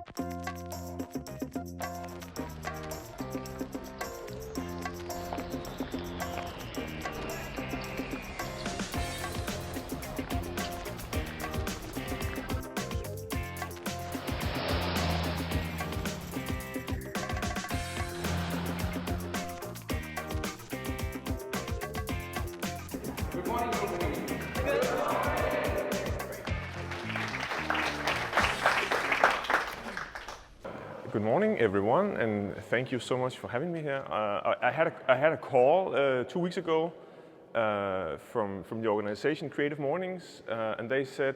Good morning, everybody. Good morning, everyone, and thank you so much for having me here. I had a call 2 weeks ago from the organization CreativeMornings, and they said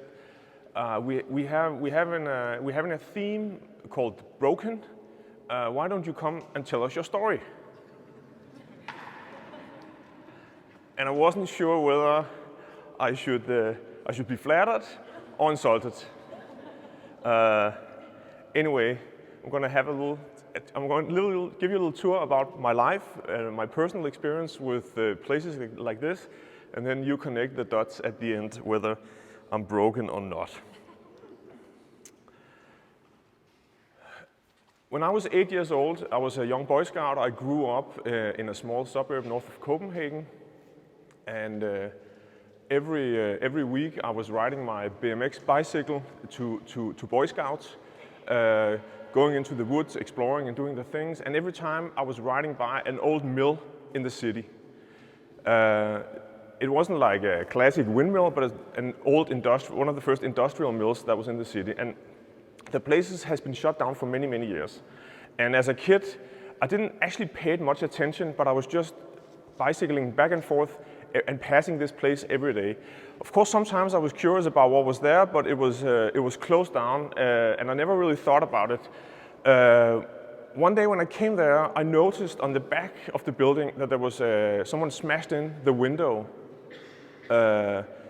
we're having a theme called Broken. Why don't you come and tell us your story? And I wasn't sure whether I should be flattered or insulted. Anyway, I'm going to give you a little tour about my life, my personal experience with places like this, and then you connect the dots at the end whether I'm broken or not. When I was 8 years old, I was a young Boy Scout. I grew up in a small suburb north of Copenhagen, and every week I was riding my BMX bicycle to Boy Scouts. Going into the woods, exploring and doing the things, and every time I was riding by an old mill in the city. It wasn't like a classic windmill, but an old one of the first industrial mills that was in the city. And the place has been shut down for many, many years. And as a kid, I didn't actually pay much attention, but I was just bicycling back and forth and passing this place every day. Of course, sometimes I was curious about what was there, but it was closed down, and I never really thought about it. One day when I came there, I noticed on the back of the building that there was someone smashed in the window.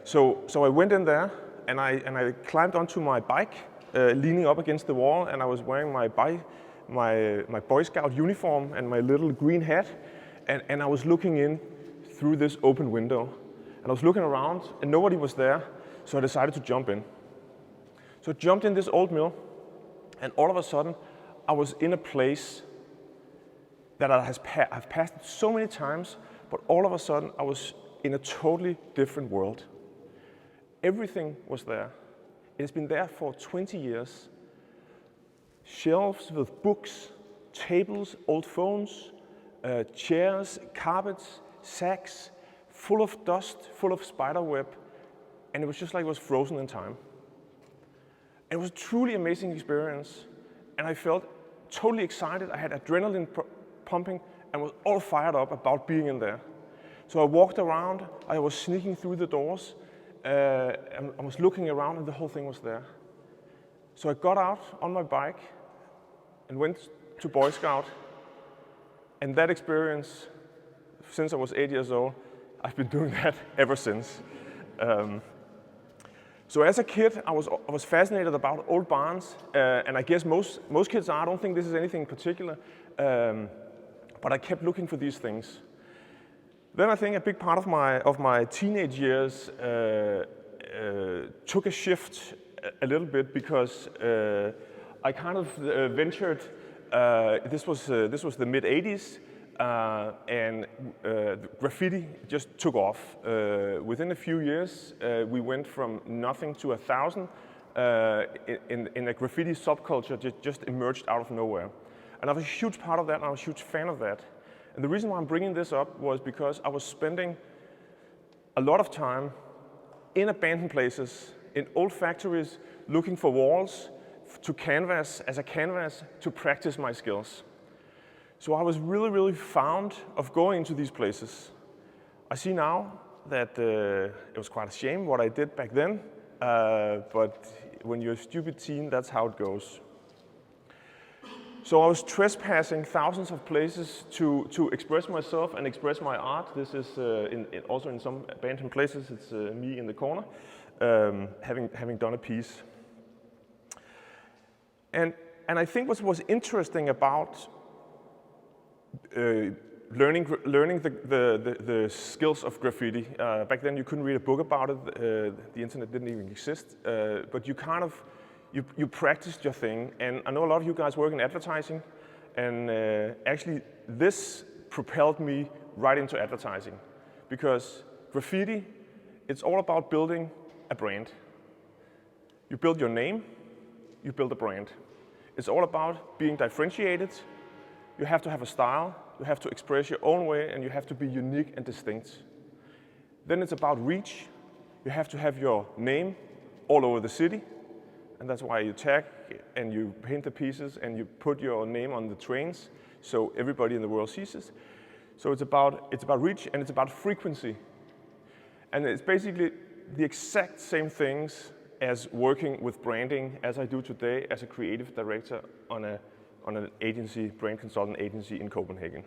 So I went in there and I climbed onto my bike, leaning up against the wall, and I was wearing my Boy Scout uniform and my little green hat, and I was looking in through this open window. And I was looking around and nobody was there, so I decided to jump in. So I jumped in this old mill, and all of a sudden I was in a place that I've passed so many times, but all of a sudden I was in a totally different world. Everything was there. It has been there for 20 years. Shelves with books, tables, old phones, chairs, carpets, sacks, full of dust, full of spider web, and it was just like it was frozen in time. It was a truly amazing experience, and I felt totally excited. I had adrenaline pumping and was all fired up about being in there. So I walked around, I was sneaking through the doors, and I was looking around, and the whole thing was there. So I got out on my bike and went to Boy Scout, and that experience, since I was 8 years old, I've been doing that ever since. So as a kid, I was fascinated about old barns, and I guess most kids are. I don't think this is anything particular, but I kept looking for these things. Then I think a big part of my teenage years took a shift a little bit, because I kind of ventured. This was the mid '80s. And graffiti just took off. Within a few years, we went from nothing to 1,000 in a graffiti subculture just emerged out of nowhere. And I was a huge part of that, and I was a huge fan of that. And the reason why I'm bringing this up was because I was spending a lot of time in abandoned places, in old factories, looking for walls to canvas, as a canvas to practice my skills. So I was really, really fond of going into these places. I see now that it was quite a shame what I did back then, but when you're a stupid teen, that's how it goes. So I was trespassing thousands of places to express myself and express my art. This is also in some abandoned places. It's me in the corner, having done a piece. And I think what was interesting about learning the skills of graffiti. Back then you couldn't read a book about it. The internet didn't even exist. But you you practiced your thing. And I know a lot of you guys work in advertising, and actually this propelled me right into advertising, because graffiti, it's all about building a brand. You build your name, you build a brand. It's all about being differentiated. You have to have a style, you have to express your own way, and you have to be unique and distinct. Then it's about reach. You have to have your name all over the city, and that's why you tag and you paint the pieces and you put your name on the trains so everybody in the world sees it. So it's about reach, and it's about frequency. And it's basically the exact same things as working with branding as I do today as a creative director on an agency, brand consultant agency in Copenhagen.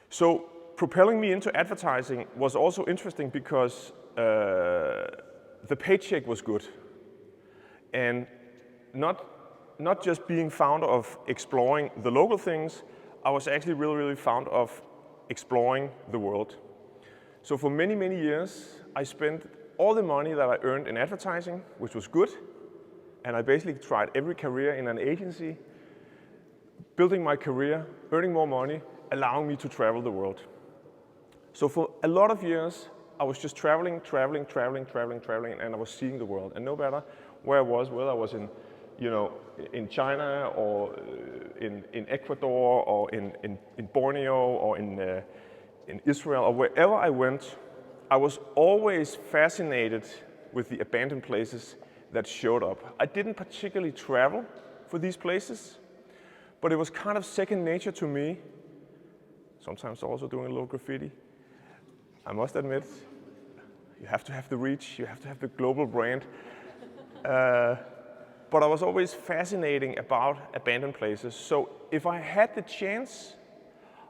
So propelling me into advertising was also interesting because the paycheck was good. And not just being fond of exploring the local things, I was actually really, really fond of exploring the world. So for many, many years, I spent all the money that I earned in advertising, which was good, and I basically tried every career in an agency, building my career, earning more money, allowing me to travel the world. So for a lot of years, I was just traveling, and I was seeing the world. And no matter where I was, whether I was in China or in Ecuador or in Borneo or in Israel or wherever I went, I was always fascinated with the abandoned places that showed up. I didn't particularly travel for these places, but it was kind of second nature to me. Sometimes also doing a little graffiti. I must admit, you have to have the reach, you have to have the global brand. But I was always fascinating about abandoned places. So if I had the chance,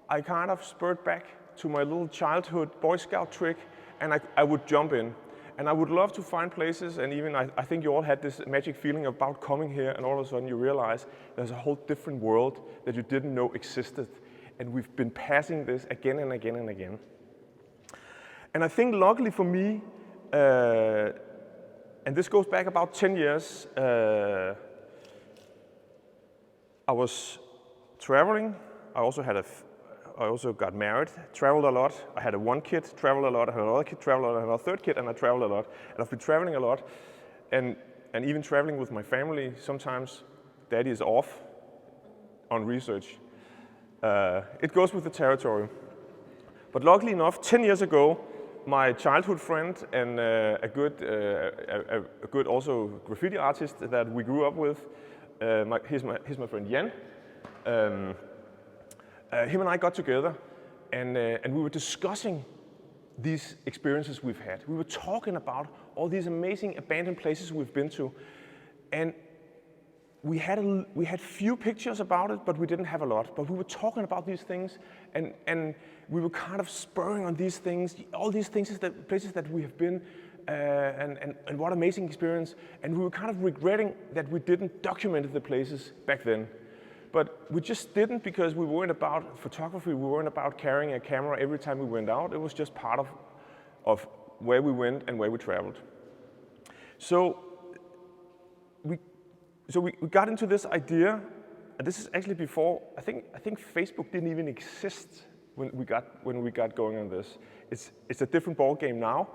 I kind of spurred back to my little childhood Boy Scout trick, and I would jump in. And I would love to find places, and even I think you all had this magic feeling about coming here, and all of a sudden you realize there's a whole different world that you didn't know existed. And we've been passing this again and again and again. And I think luckily for me, and this goes back about 10 years, I was traveling. I also got married, traveled a lot. I had one kid, traveled a lot. I had another kid, traveled a lot. I had a third kid, and I traveled a lot. And I've been traveling a lot, and even traveling with my family. Sometimes daddy is off on research. It goes with the territory. But luckily enough, 10 years ago, my childhood friend and a good also graffiti artist that we grew up with, he's my friend Jan. Him and I got together, and we were discussing these experiences we've had. We were talking about all these amazing abandoned places we've been to, and we had few pictures about it, but we didn't have a lot. But we were talking about these things, and we were kind of spurring on these things. All these things is the places that we have been, and what amazing experience. And we were kind of regretting that we didn't document the places back then. But we just didn't, because we weren't about photography. We weren't about carrying a camera every time we went out. It was just part of where we went and where we traveled. So we got into this idea, and this is actually before, I think Facebook didn't even exist when we got going on this. It's a different ball game now.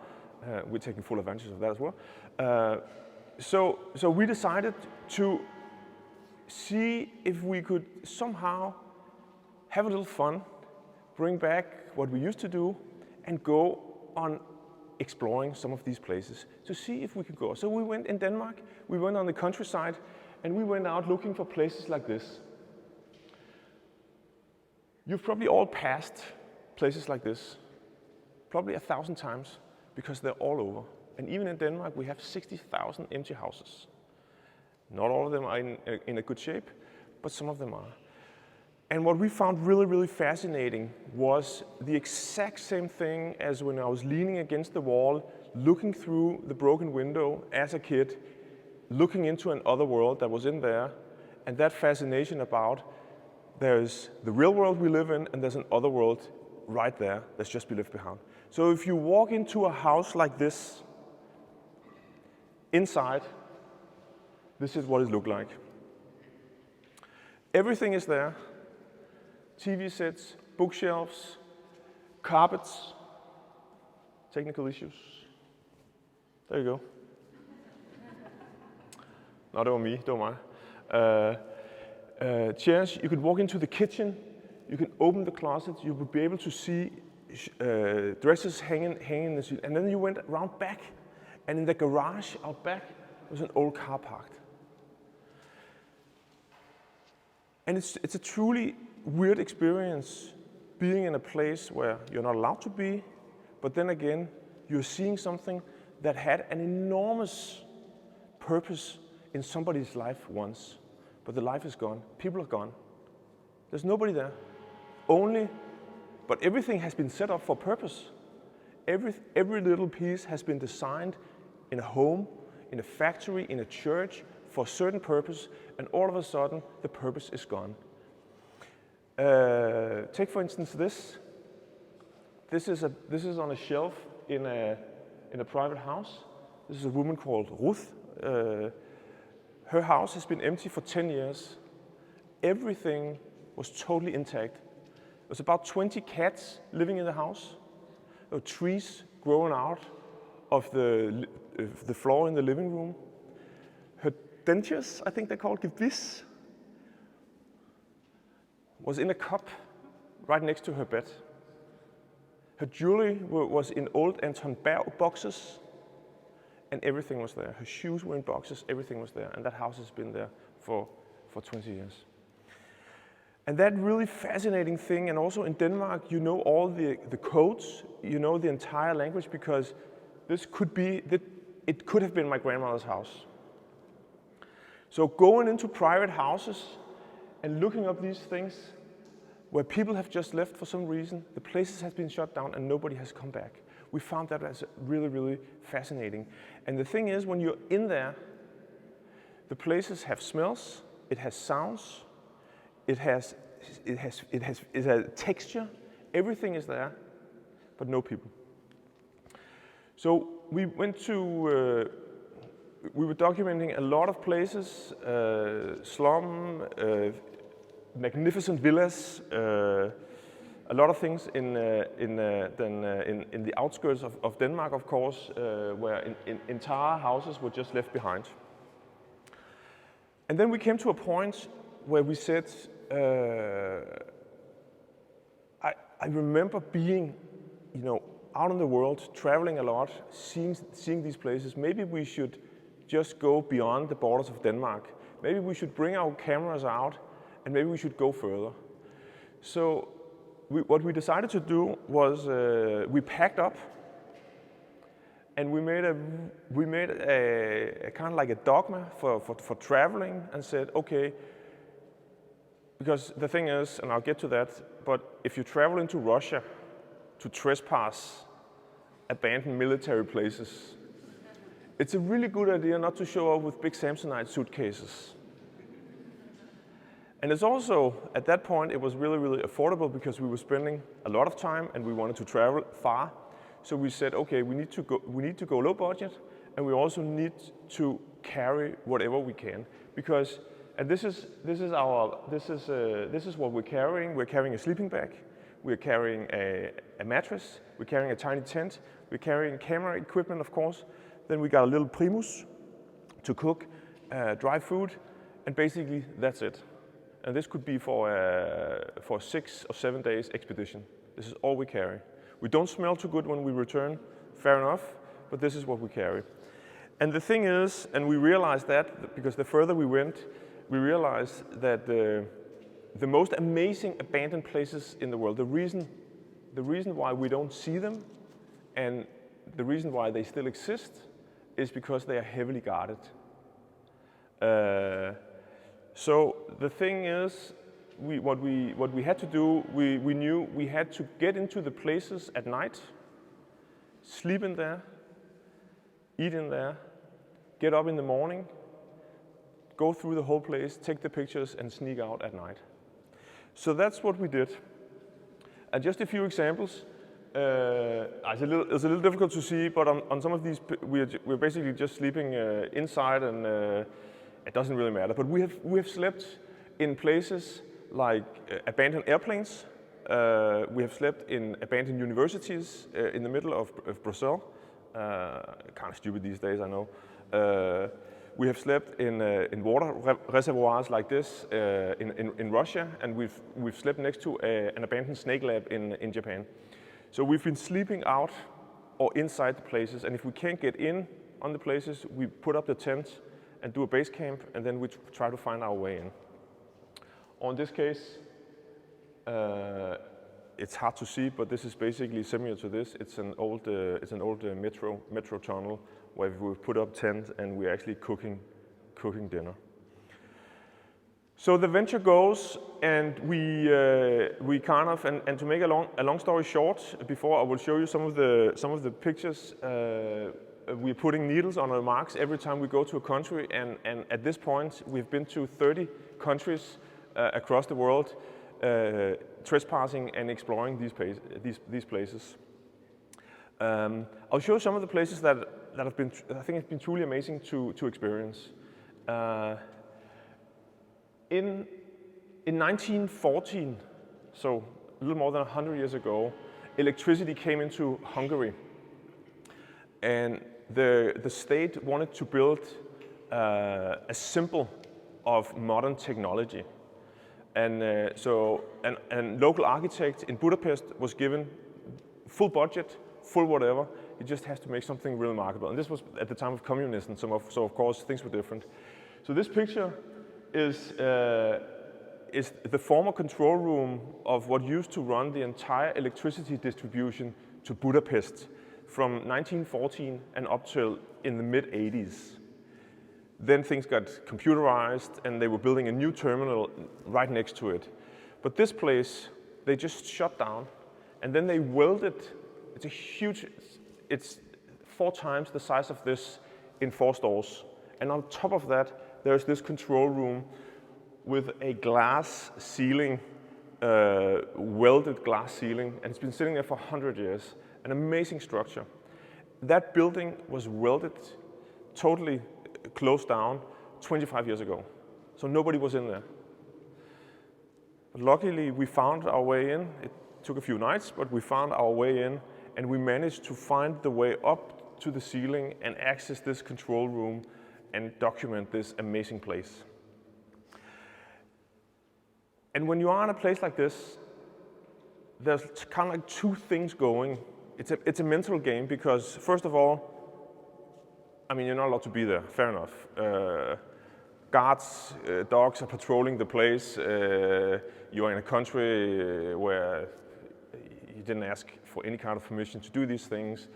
We're taking full advantage of that as well. So we decided to see if we could somehow have a little fun, bring back what we used to do, and go on exploring some of these places to see if we could go. So we went in Denmark, we went on the countryside, and we went out looking for places like this. You've probably all passed places like this, probably 1,000 times, because they're all over. And even in Denmark, we have 60,000 empty houses. Not all of them are in a good shape, but some of them are. And what we found really, really fascinating was the exact same thing as when I was leaning against the wall, looking through the broken window as a kid, looking into another world that was in there, and that fascination about there's the real world we live in, and there's another world right there that's just been left behind. So if you walk into a house like this, inside, this is what it looked like. Everything is there. TV sets, bookshelves, carpets, technical issues. There you go. No, det var me, det var mig. Chairs, you could walk into the kitchen, you can open the closet, you would be able to see dresses hanging in the ceiling. And then you went around back, and in the garage out back, there was an old car parked. And it's a truly weird experience being in a place where you're not allowed to be, but then again, you're seeing something that had an enormous purpose in somebody's life once. But the life is gone. People are gone. There's nobody there. But everything has been set up for purpose. Every little piece has been designed in a home, in a factory, in a church, for a certain purpose, and all of a sudden, the purpose is gone. Take for instance this. This is on a shelf in a private house. This is a woman called Ruth. Her house has been empty for 10 years. Everything was totally intact. There was about 20 cats living in the house. There were trees growing out of the floor in the living room. Her dentures, I think they're called gebis, was in a cup right next to her bed. Her jewelry was in old Anton Berg boxes, and everything was there. Her shoes were in boxes, everything was there, and that house has been there for 20 years. And that really fascinating thing, and also in Denmark, you know all the codes, you know the entire language, because it could have been my grandmother's house. So going into private houses and looking up these things where people have just left for some reason, the places have been shut down and nobody has come back. We found that as really, really fascinating. And the thing is, when you're in there, the places have smells, it has sounds, it has texture, everything is there, but no people. So we went to, we were documenting a lot of places, slum, magnificent villas, a lot of things in the outskirts of Denmark, of course, where entire houses were just left behind. And then we came to a point where we said, I remember being, out in the world, traveling a lot, seeing these places. Maybe we should just go beyond the borders of Denmark. Maybe we should bring our cameras out, and maybe we should go further. So what we decided to do was we packed up, and we made a kind of like a dogma for traveling, and said, okay, because the thing is, and I'll get to that, but if you travel into Russia to trespass abandoned military places, it's a really good idea not to show up with big Samsonite suitcases. And it's also, at that point, it was really, really affordable because we were spending a lot of time and we wanted to travel far. So we said, okay, we need to go low budget, and we also need to carry whatever we can, because, and this is what we're carrying. We're carrying a sleeping bag, we're carrying a mattress, we're carrying a tiny tent, we're carrying camera equipment, of course. Then we got a little primus to cook dry food, and basically that's it. And this could be for a 6 or 7 days expedition. This is all we carry. We don't smell too good when we return, fair enough, but this is what we carry. And the thing is, and we realized that, because the further we went, we realized that the most amazing abandoned places in the world, the reason why we don't see them, and the reason why they still exist, is because they are heavily guarded. So the thing is, what we had to do, we knew we had to get into the places at night, sleep in there, eat in there, get up in the morning, go through the whole place, take the pictures, and sneak out at night. So that's what we did. And just a few examples. It's a little difficult to see, but on some of these, we're basically just sleeping inside, and it doesn't really matter. But we have slept in places like abandoned airplanes. We have slept in abandoned universities in the middle of Brazil. Kind of stupid these days, I know. We have slept in water reservoirs like this in Russia, and we've slept next to an abandoned snake lab in Japan. So we've been sleeping out or inside the places, and if we can't get in on the places, we put up the tent and do a base camp, and then we try to find our way in. Or in this case, it's hard to see, but this is basically similar to this. It's an old metro tunnel where we put up tent and we're actually cooking dinner. So the venture goes, and we kind of, and to make a long story short, before I will show you some of the pictures, we're putting needles on our marks every time we go to a country, and at this point we've been to 30 countries across the world, trespassing and exploring these places. I'll show some of the places that have been, I think it's been truly amazing to experience. In 1914, so a little more than 100 years ago, electricity came into Hungary, and the state wanted to build a symbol of modern technology. And and local architect in Budapest was given full budget, full whatever. He just has to make something really remarkable. And this was at the time of communism, so of course things were different. So this picture is the former control room of what used to run the entire electricity distribution to Budapest from 1914 and up till in the mid-80s. Then things got computerized, and they were building a new terminal right next to it. But this place, they just shut down, and then they welded. It's a huge, it's 4 times the size of this in 4 stores. And on top of that, there's this control room with a glass ceiling, welded glass ceiling, and it's been sitting there for 100 years. An amazing structure. That building was welded, totally closed down 25 years ago. So nobody was in there. But luckily, we found our way in. It took a few nights, but we found our way in, and we managed to find the way up to the ceiling and access this control room and document this amazing place. And when you are in a place like this, there's kind of like 2 things going. It's a mental game because, first of all, I mean, you're not allowed to be there, fair enough. Guards, dogs are patrolling the place. You're in a country where you didn't ask for any kind of permission to do these things.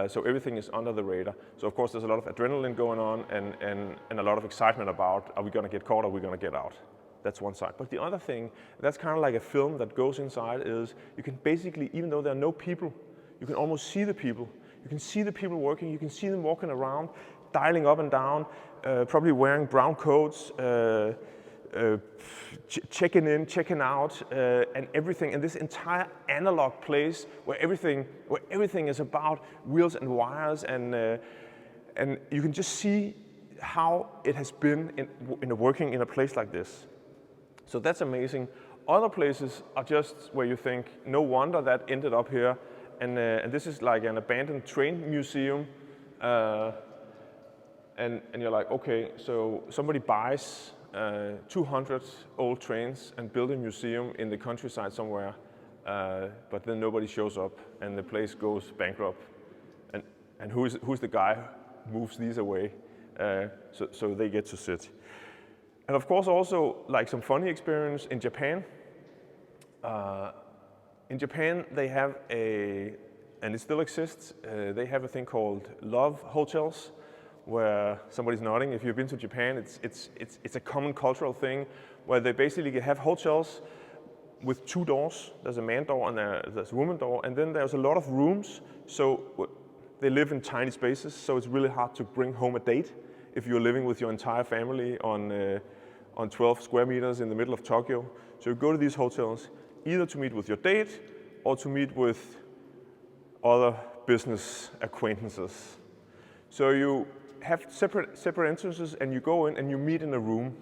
So everything is under the radar. So of course there's a lot of adrenaline going on and a lot of excitement about, are we going to get caught or are we going to get out? That's one side. But the other thing, that's kind of like a film that goes inside, is you can basically, even though there are no people, you can almost see the people. You can see the people working, you can see them walking around, dialing up and down, probably wearing brown coats, checking in, checking out, and everything. And this entire analog place where everything is about wheels and wires, and you can just see how it has been in working in a place like this. So that's amazing. Other places are just where you think, no wonder that ended up here. And this is like an abandoned train museum. And you're like, okay, so somebody buys 200 old trains and build a museum in the countryside somewhere, but then nobody shows up and the place goes bankrupt. And who's the guy who moves these away so they get to sit? And of course also like some funny experience in Japan. In Japan, they have and it still exists, they have a thing called love hotels, where somebody's nodding. If you've been to Japan, it's a common cultural thing, where they basically have hotels with 2 doors. There's a man door and there's a woman door, and then there's a lot of rooms, so they live in tiny spaces, so it's really hard to bring home a date if you're living with your entire family on 12 square meters in the middle of Tokyo. So you go to these hotels, either to meet with your date or to meet with other business acquaintances. So have separate entrances, and you go in and you meet in a room.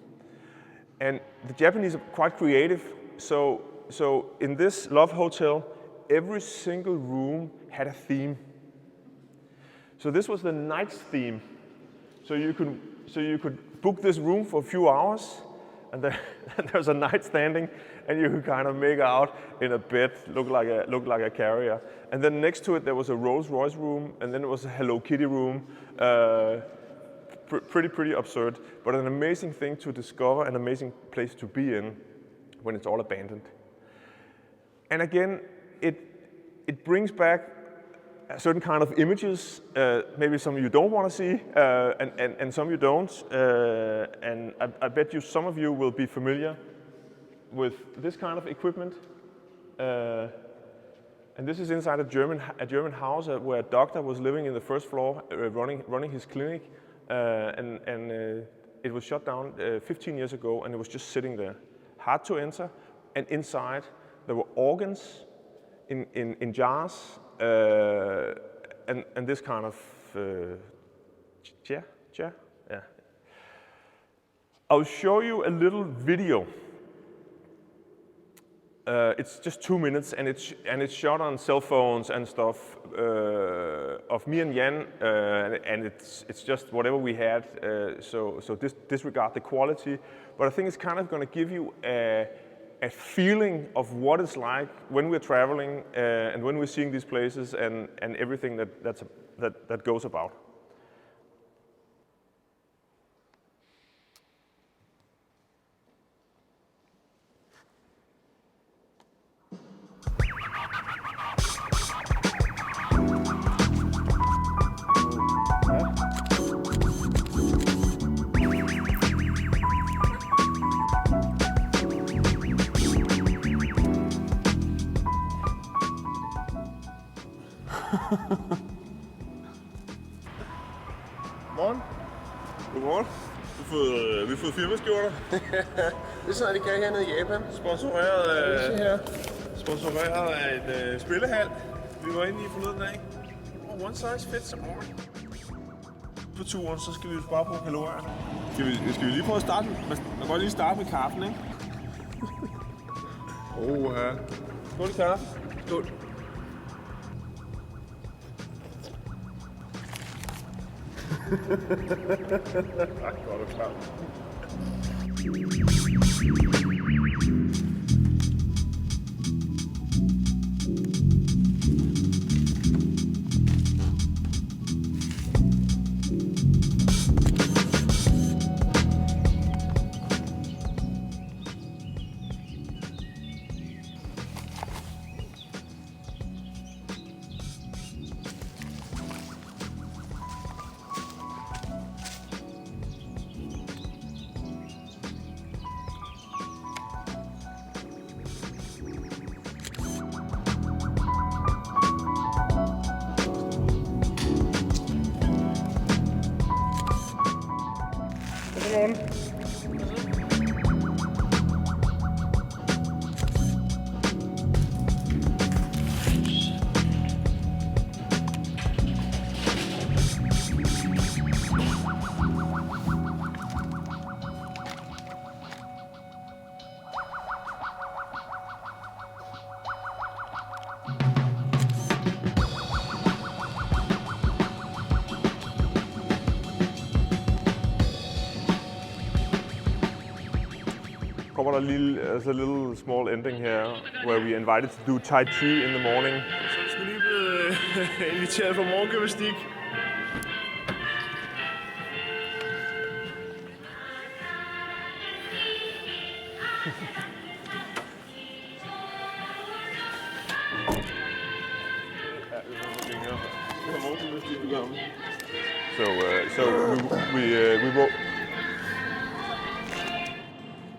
And the Japanese are quite creative. So in this Love Hotel, every single room had a theme. So this was the night's theme. So you could book this room for a few hours, and then there's a night standing, and you could kind of make out in a bed, look like a carrier. And then next to it there was a Rolls Royce room, and then there was a Hello Kitty room. Pretty absurd, but an amazing thing to discover, an amazing place to be in when it's all abandoned. And again, it brings back a certain kind of images, maybe some you don't want to see, and some you don't. And I bet you some of you will be familiar with this kind of equipment. And this is inside a German house where a doctor was living in the first floor, running his clinic, and it was shut down 15 years ago, and it was just sitting there, hard to enter. And inside there were organs in jars, and this kind of chair. Yeah. I'll show you a little video. It's just 2 minutes, and it's shot on cell phones and stuff of me and Jan, and it's just whatever we had. So disregard the quality, but I think it's kind of going to give you a feeling of what it's like when we're traveling and when we're seeing these places and everything that goes about. Morgen. Godmorgen. Vi har fået firmaskjorter. Det er sådan, de kan hernede i Japan. Sponsoreret af et spillehal, vi var inde i forleden dag. One size fits all. På turen, så skal vi spare på kalorierne. Skal vi lige prøve at starte? Man kan godt lige starte med kaffen, ikke? Skål i kaffe. Skål. Godt og klart. Godmorgen. Kommer der a little small ending here, where we invited to do Tai Chi in the morning. Så vi skulle lige blive inviteret på morgengymnastik.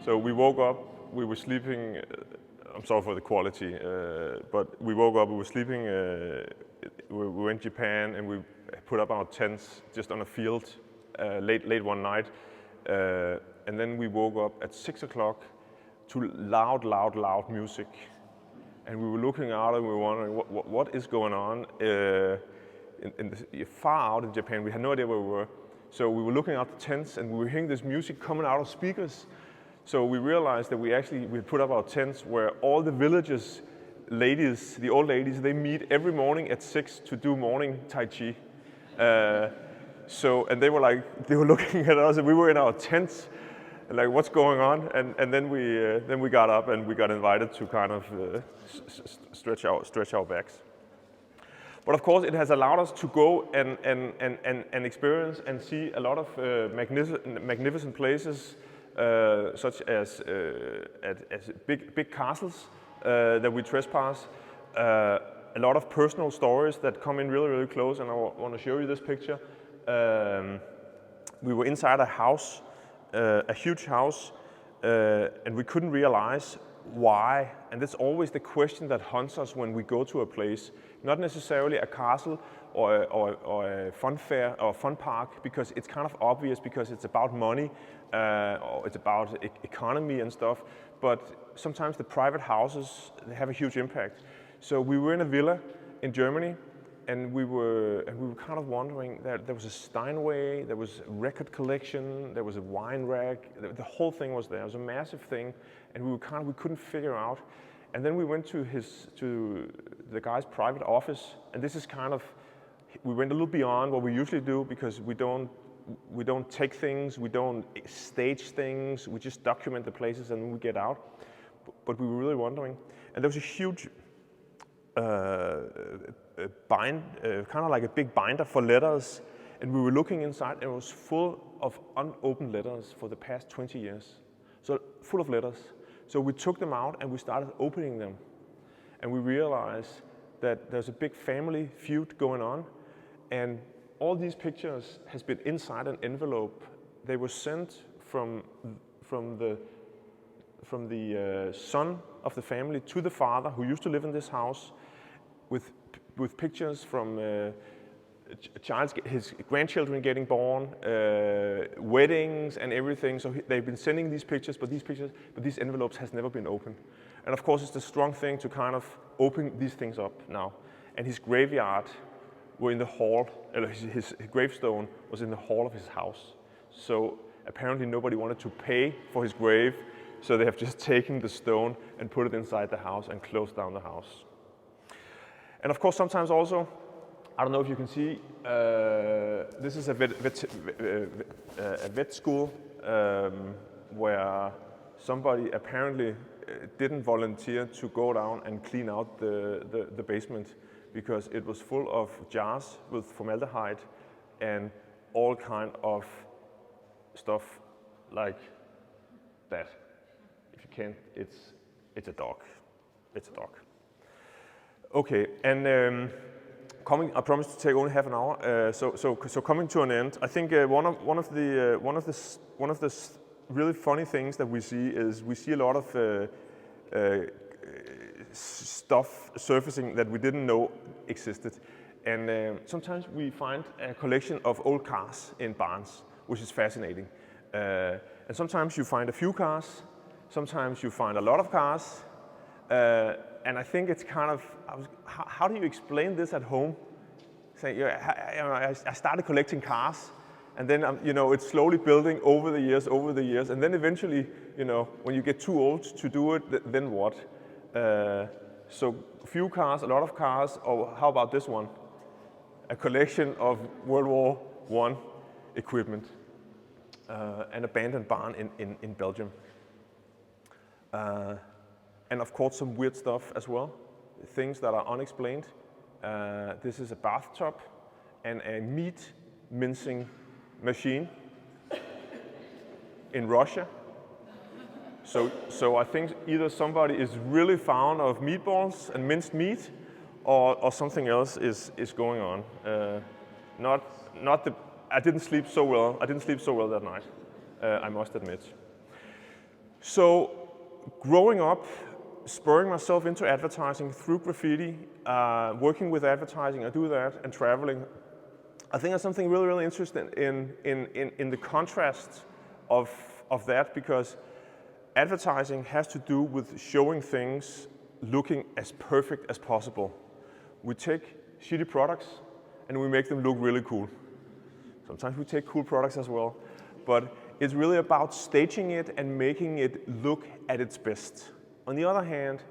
So we woke up, we were sleeping, I'm sorry for the quality, but we woke up, we were sleeping, we went to Japan and we put up our tents just on a field late one night. And then we woke up at 6 o'clock to loud music. And we were looking out and we were wondering what is going on. Far out in Japan, we had no idea where we were. So we were looking out the tents and we were hearing this music coming out of speakers. So we realized that we had put up our tents where all the villagers, ladies, the old ladies, they meet every morning at 6 to do morning Tai Chi. And they were looking at us and we were in our tents, like what's going on? And then we got up and we got invited to kind of stretch our backs. But of course, it has allowed us to go and experience and see a lot of magnificent places, such as big castles that we trespass. A lot of personal stories that come in really, really close, and I want to show you this picture. We were inside a house, a huge house, and we couldn't realize why. And that's always the question that haunts us when we go to a place. Not necessarily a castle or a fun fair or a fun park, because it's kind of obvious, because it's about money or it's about economy and stuff. But sometimes the private houses, they have a huge impact. So we were in a villa in Germany, and we were kind of wondering that there was a Steinway, there was a record collection, there was a wine rack, the whole thing was there. It was a massive thing, and we couldn't figure out. And then we went to the guy's private office, and this is kind of, we went a little beyond what we usually do, because we don't take things, we don't stage things, we just document the places and then we get out. But we were really wondering, and there was a huge kind of like a big binder for letters, and we were looking inside, and it was full of unopened letters for the past 20 years. So full of letters. So we took them out and we started opening them, and we realized that there's a big family feud going on, and all these pictures has been inside an envelope. They were sent from the son of the family to the father, who used to live in this house, with pictures from his grandchildren getting born, weddings and everything. So they've been sending these pictures, but these envelopes has never been opened. And of course, it's a strong thing to kind of open these things up now. And his graveyard were in the hall, his gravestone was in the hall of his house. So apparently nobody wanted to pay for his grave, so they have just taken the stone and put it inside the house and closed down the house. And of course, sometimes also, I don't know if you can see, this is a vet school where somebody apparently didn't volunteer to go down and clean out the basement, because it was full of jars with formaldehyde and all kind of stuff like that. If you can't, it's a dog. It's a dog. Okay, and I promise to take only half an hour. So coming to an end, I think one of the really funny things that we see is we see a lot of stuff surfacing that we didn't know existed, and sometimes we find a collection of old cars in barns, which is fascinating. And sometimes you find a few cars, sometimes you find a lot of cars. And I think it's kind of, how do you explain this at home? Say, I started collecting cars, and then it's slowly building over the years, and then eventually, when you get too old to do it, then what? So few cars, a lot of cars, or how about this one? A collection of World War I equipment, an abandoned barn in Belgium. And of course, some weird stuff as well, things that are unexplained. This is a bathtub and a meat mincing machine in Russia. So I think either somebody is really fond of meatballs and minced meat, or something else is going on. I didn't sleep so well. I didn't sleep so well that night, I must admit. So growing up, spurring myself into advertising through graffiti, working with advertising, I do that, and traveling. I think there's something really, really interesting in the contrast of that, because advertising has to do with showing things looking as perfect as possible. We take shitty products and we make them look really cool. Sometimes we take cool products as well. But it's really about staging it and making it look at its best. On the other hand,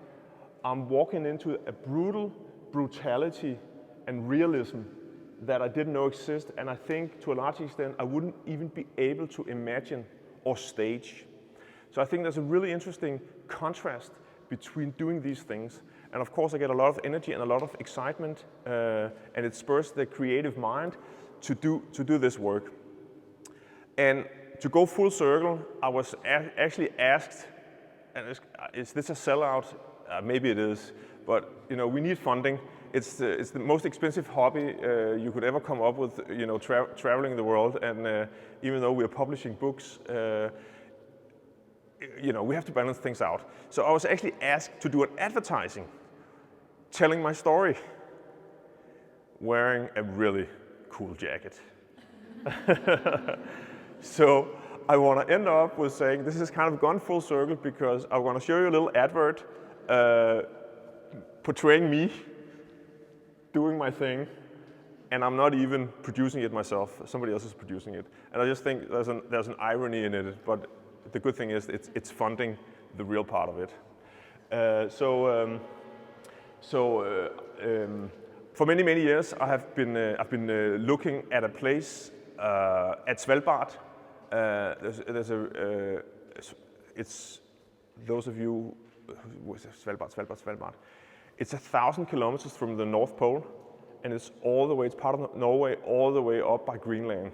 I'm walking into a brutality and realism that I didn't know exist, and I think to a large extent I wouldn't even be able to imagine or stage. So I think there's a really interesting contrast between doing these things. And of course I get a lot of energy and a lot of excitement, and it spurs the creative mind to do this work. And to go full circle, I was actually asked, and is this a sellout? Maybe it is, but we need funding. It's the most expensive hobby you could ever come up with, traveling the world. And even though we're publishing books, we have to balance things out. So I was actually asked to do an advertising, telling my story, wearing a really cool jacket. So I want to end up with saying this has kind of gone full circle because I want to show you a little advert portraying me doing my thing, and I'm not even producing it myself. Somebody else is producing it. And I just think there's an irony in it, but the good thing is it's funding the real part of it. For many years I've been looking at a place at Svalbard. It's those of you who Svalbard. It's 1,000 kilometers from the North Pole, and it's part of Norway, all the way up by Greenland.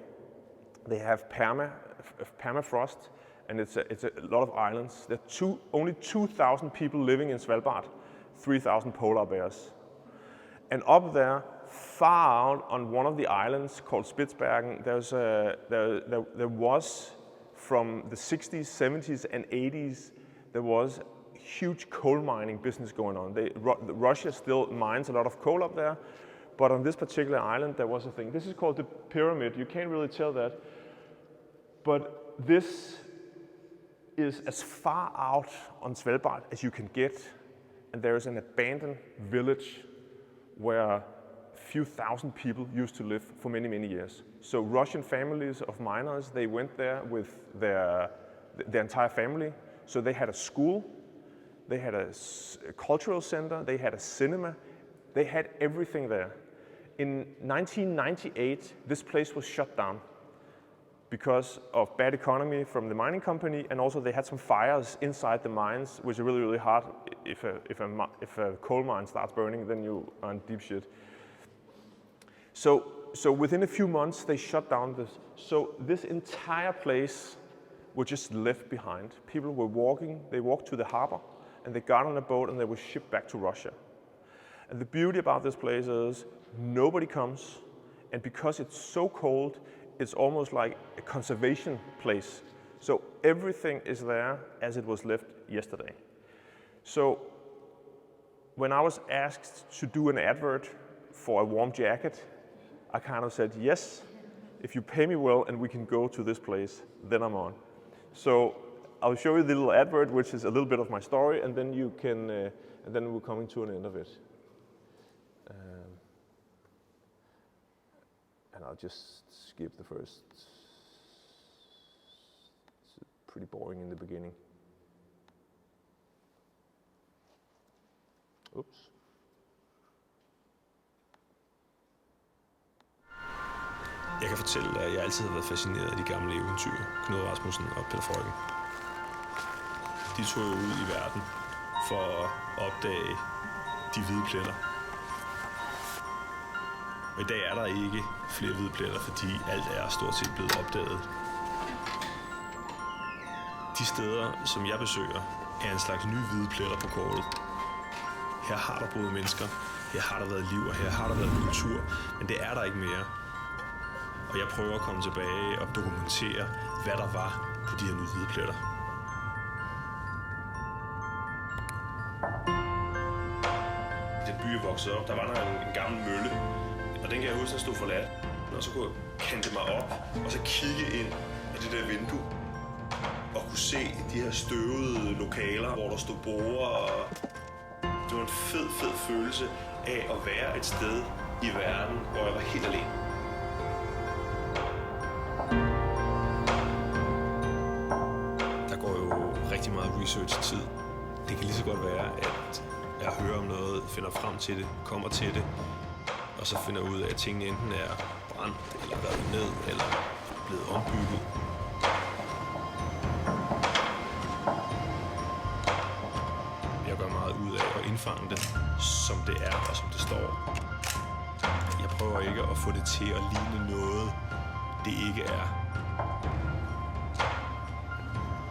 They have permafrost, and it's a lot of islands. There are only 2,000 people living in Svalbard, 3,000 polar bears. And up there, far out on one of the islands called Spitsbergen, there was, from the 60s, 70s, and 80s, there was huge coal mining business going on. Russia still mines a lot of coal up there, but on this particular island there was a thing. This is called the pyramid. You can't really tell that, but this is as far out on Svalbard as you can get, and there is an abandoned village where a few thousand people used to live for many years. So Russian families of miners, they went there with their entire family. So they had a school, they had a cultural center, they had a cinema, they had everything there. In 1998, this place was shut down because of bad economy from the mining company, and also they had some fires inside the mines, which are really hard. If a coal mine starts burning, then you are in deep shit. So within a few months, they shut down this. So this entire place was just left behind. People were walking, they walked to the harbor, and they got on a boat and they were shipped back to Russia. And the beauty about this place is nobody comes, and because it's so cold, it's almost like a conservation place. So everything is there as it was left yesterday. So when I was asked to do an advert for a warm jacket, I kind of said, yes, if you pay me well and we can go to this place, then I'm on. So I'll show you the little advert, which is a little bit of my story, and then you can, and then we're coming to an end of it. And I'll just skip the first. It's pretty boring in the beginning. Oops. Jeg kan fortælle, at jeg altid har været fascineret af de gamle eventyr, Knud Rasmussen og Peter Freuchen. De tog jo ud i verden for at opdage de hvide pletter. Og i dag er der ikke flere hvide pletter, fordi alt er stort set blevet opdaget. De steder, som jeg besøger, er en slags nye hvide pletter på kortet. Her har der boet mennesker, her har der været liv, og her har der været kultur, men det er der ikke mere. Og jeg prøver at komme tilbage og dokumentere, hvad der var på de her nye hvide pletter. Den by jeg voksede op, der var der en gammel mølle, og den kan jeg huske, der stod forladt. Og så kunne jeg kante mig op, og så kigge ind af det der vindue, og kunne se de her støvede lokaler, hvor der stod borde. Det var en fed følelse af at være et sted i verden, hvor jeg var helt alene. research-tid. Det kan lige så godt være, at jeg hører om noget, finder frem til det, kommer til det, og så finder ud af, at tingene enten er brændt, eller revet ned, eller blevet ombygget. Jeg gør meget ud af at indfange det, som det er og som det står. Jeg prøver ikke at få det til at ligne noget, det ikke er.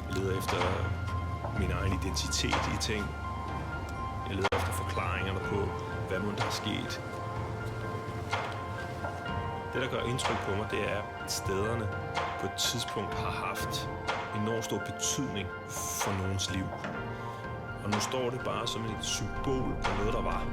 Jeg leder efter min egen identitet i ting. Jeg leder efter forklaringerne på, hvad mon der er sket. Det, der gør indtryk på mig, det er, at stederne på et tidspunkt har haft enormt stor betydning for nogens liv. Og nu står det bare som et symbol på noget, der var.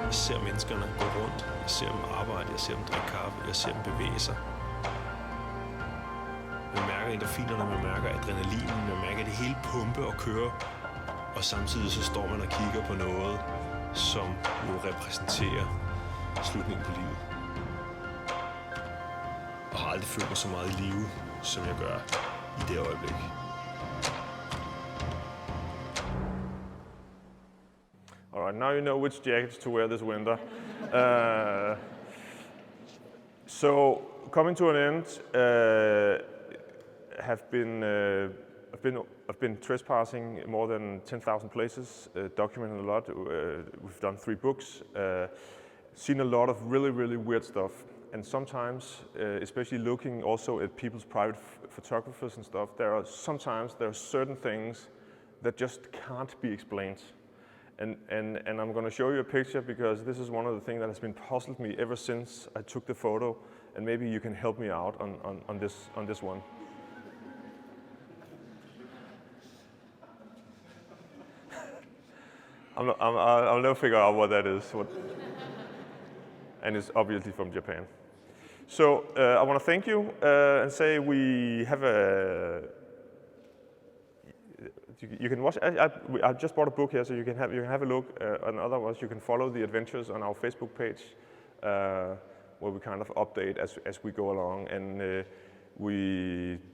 Jeg ser menneskerne gå rundt, jeg ser dem arbejde, jeg ser dem drikke kaffe, jeg ser dem bevæge sig. Man mærker endorfinerne, man mærker adrenalinen, man mærker det hele pumpe og køre. Og samtidig så står man og kigger på noget, som jo repræsenterer slutningen på livet. Og har aldrig følt mig så meget i live, som jeg gør i det øjeblik. All right, now you know which jackets to wear this winter. So, coming to an end, I've been trespassing more than 10,000 places, documented a lot. We've done 3 books, seen a lot of really weird stuff. And sometimes, especially looking also at people's private photographers and stuff, there are certain things that just can't be explained. And I'm going to show you a picture because this is one of the things that has been puzzled me ever since I took the photo, and maybe you can help me out on this one. I'll never figure out what that is. And it's obviously from Japan. So I want to thank you and say we have you can watch. I just bought a book here, so you can have a look. And otherwise, you can follow the adventures on our Facebook page, where we kind of update as we go along. And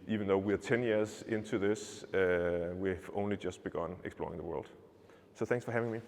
even though we're 10 years into this, we've only just begun exploring the world. So thanks for having me.